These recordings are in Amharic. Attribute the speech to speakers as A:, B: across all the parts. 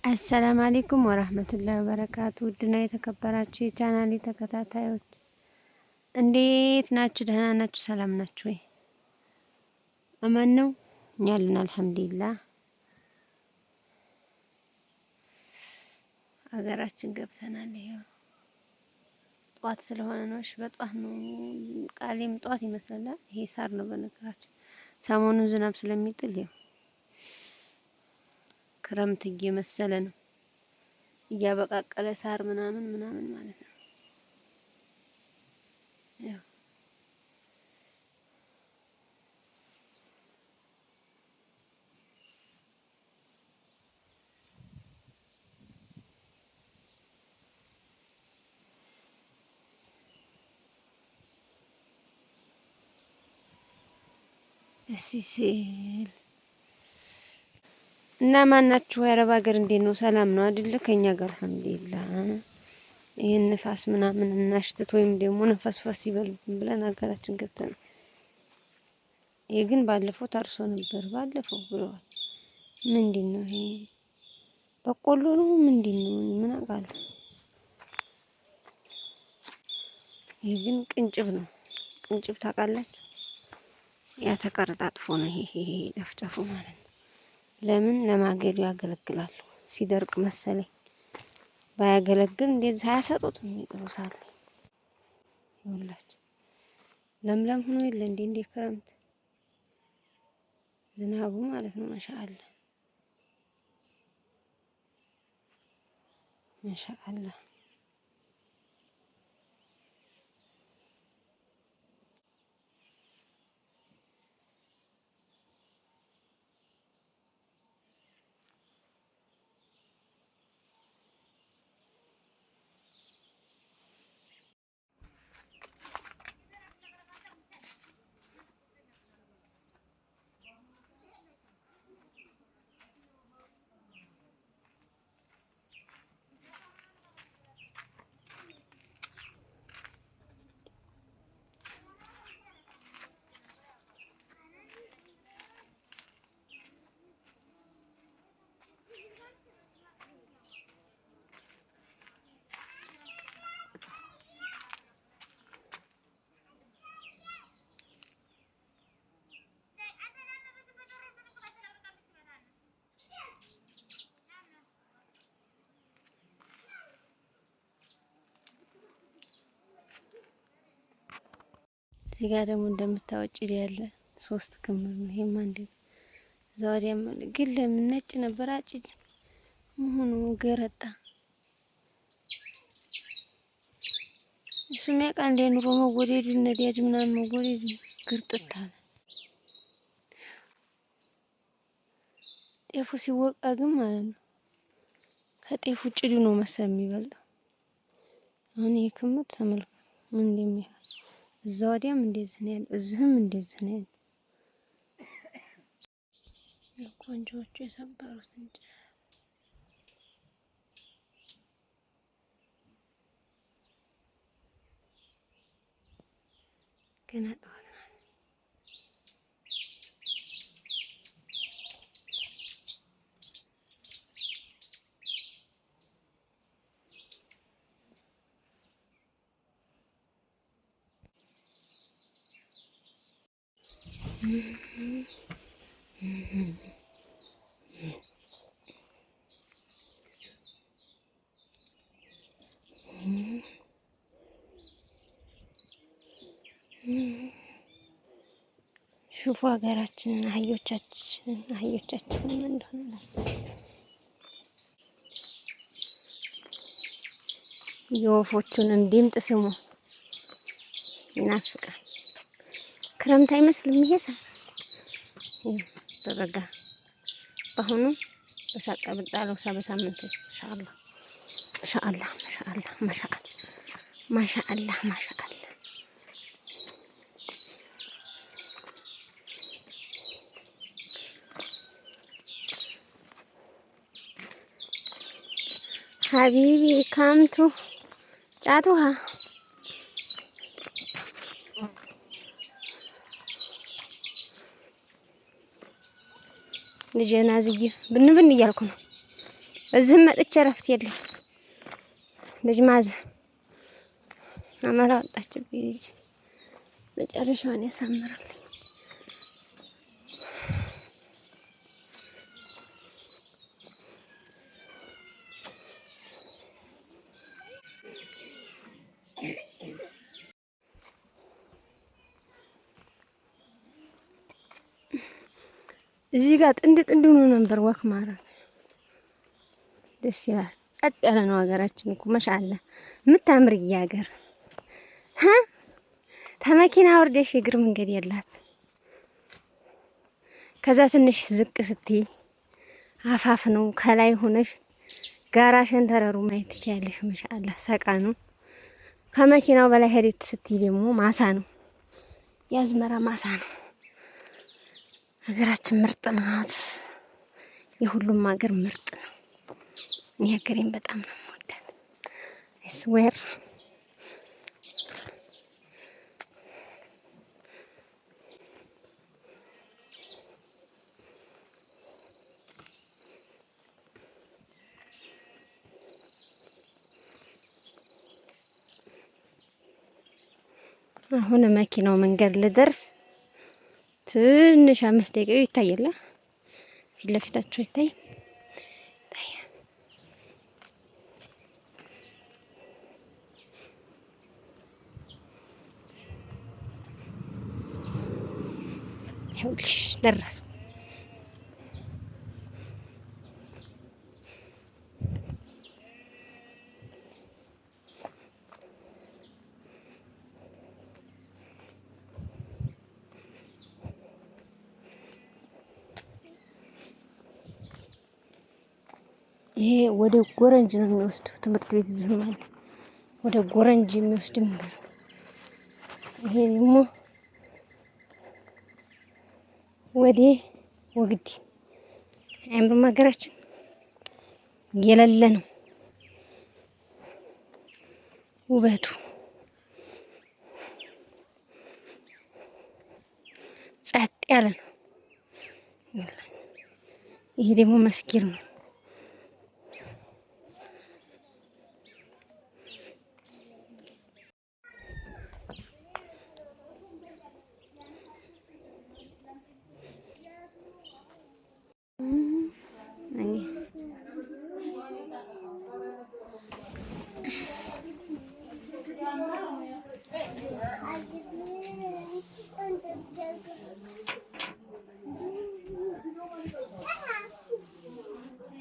A: አሰላሙ አለይኩም ወራህመቱላሂ ወበረካቱ። ውድና የተከበራችሁ የቻናሌ ተከታታዮች እንዴት ናችሁ? ደህና ናችሁ? ሰላም ናችሁ ወይ? አማን ነው? እኛ አለን አልሐምዱሊላህ። ሀገራችን ገብተናል። ይሄው ጧት ስለሆነ ነው። እሺ በጧት ነው። ቃሌም ጧት ይመስላል። ይሄ ሳር ነው በነገራችን ሰሞኑን ዝናብ ስለሚጥል ይሄው ክረምት እየመሰለ ነው። እያበቃቀለ ሳር ምናምን ማለት ነው። ያው ሲል እና ማናችሁ የአረብ ሀገር እንዴት ነው? ሰላም ነው አይደለ? ከኛ ጋር አልሐምዱሊላህ። ይሄን ንፋስ ምናምን እናሽትት ወይም ደግሞ ነፋስፋስ ይበል ብለን ሀገራችን ገብተን ይሄ ግን ባለፈው ታርሶ ነበር ባለፈው ብለዋል። ምንድነው ይሄ? በቆሎ ነው ምንድነው? ምን አውቃለሁ። ይሄ ግን ቅንጭብ ነው። ቅንጭብ ታውቃላችሁ? ያ ተቀረጣጥፎ ነው ይሄ ደፍጨፉ ማለት ነው። ለምን ለማገዶ ያገለግላሉ። ሲደርቅ መሰለኝ ባያገለግል እንደዚህ አያሰጡትም። ይጥሩታል። ይኸውላችሁ ለምለም ሆኖ የለ እንደ ክረምት ዝናቡ ማለት ነው። ማሻአላ ማሻአላ። እዚህ ጋር ደግሞ እንደምታወጪ ያለ 3 ክምር ነው። ይሄማ እንዴ ዛሬም ግን ለምን ነጭ ነበር አጭጅ መሆኑ ገረጣ እሱም ያውቃ እንደ ኑሮ መወደዱ ነዳጅ ምናምን መወደዱ ግርጥታል። ጤፉ ሲወቃ ግን ማለት ነው ከጤፉ ጭዱ ነው መሰል የሚበልጠው። አሁን ይሄ ክምር ተመልከቱ ምን እንደሚያህል እዛ ወዲያም እንደዚህ ነው ያለው፣ እዚህም እንደዚህ ነው ያለው። ቆንጆቹ የሰበሩት እንጂ ገና ጠዋት ናት። ሹፉ ሀገራችንን አህዮቻችንን እንደሆነ የወፎቹንም ድምጥ ስሙ ይናፍቃል። ክረምት አይመስልም ይሄ ሰዓት በበጋ በአሁኑ በሳቃ ብጣለው በሳምንት ኢንሻአላህ ኢንሻአላህ ኢንሻአላህ ማሻአላህ ማሻአላህ ማሻአላህ ሀቢቢ ካምቱ ጫቱሃ ልጄን አዝዬ ብን እያልኩ ነው። እዚህም መጥቼ እረፍት የለም። ልጅ ማዘ አመራ ወጣችብኝ ልጅ መጨረሻውን ያሳምራል። እዚህ ጋር ጥንድ ጥንድ ሆኖ ነበር ወክ ማረግ ደስ ይላል። ጸጥ ያለ ነው ሀገራችን እኮ ማሻአላ የምታምር ሀገር ተመኪና ወርደሽ እግር መንገድ የላት። ከዛ ትንሽ ዝቅ ስትይ አፋፍ ነው። ከላይ ሆነሽ ጋራ ሸንተረሩ ማየት ትችያለሽ። ማሻአላ ሰቃ ነው። ከመኪናው በላይ ሄደት ስትይ ደግሞ ማሳ ነው። የአዝመራ ማሳ ነው። ሀገራችን ምርጥ ናት። የሁሉም ሀገር ምርጥ ነው። እኔ ሀገሬን በጣም ነው የምወዳት። አይስዌር አሁን መኪናው መንገድ ልደርስ ትንሽ 5 ደቂቃ ይታያል። ፊት ለፊታቸው ይታይ ይኸውልሽ ደረስ። ይሄ ወደ ጎረንጅ ነው የሚወስደው ትምህርት ቤት ዝማል ወደ ጎረንጅ የሚወስድ መንገድ። ይሄ ደግሞ ወደ ወግዲ አያምርም? ሀገራችን የሌለ ነው ውበቱ። ጸጥ ያለ ነው። ይሄ ደግሞ መስጊድ ነው።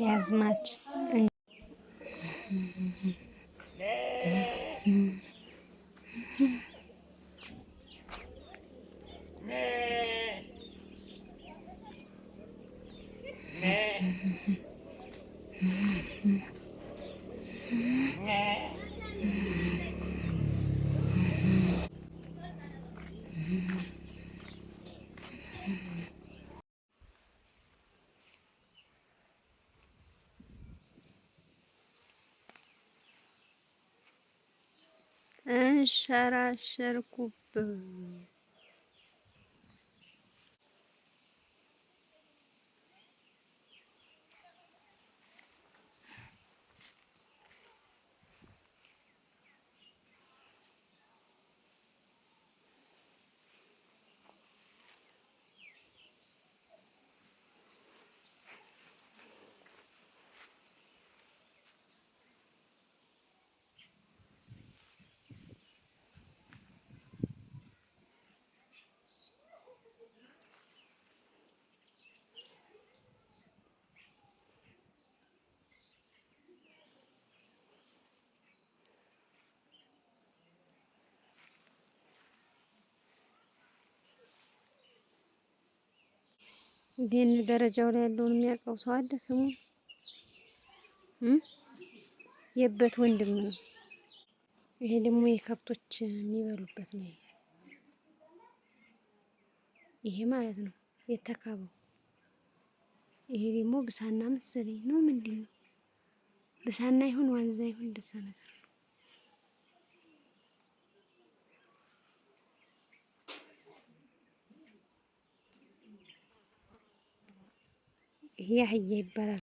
A: ያዝማች እንሸራሸርኩብህ። ይሄን ደረጃው ላይ ያለውን የሚያውቀው ሰው አለ? ስሙ የበት ወንድም ነው። ይሄ ደግሞ የከብቶች የሚበሉበት ነው። ይሄ ማለት ነው የተካበው። ይሄ ደግሞ ብሳና መሰለኝ ነው። ምንድን ነው ብሳና ይሁን ዋንዛ ይሁን እንደዛ ነገር። ይሄ አህያ ይባላል።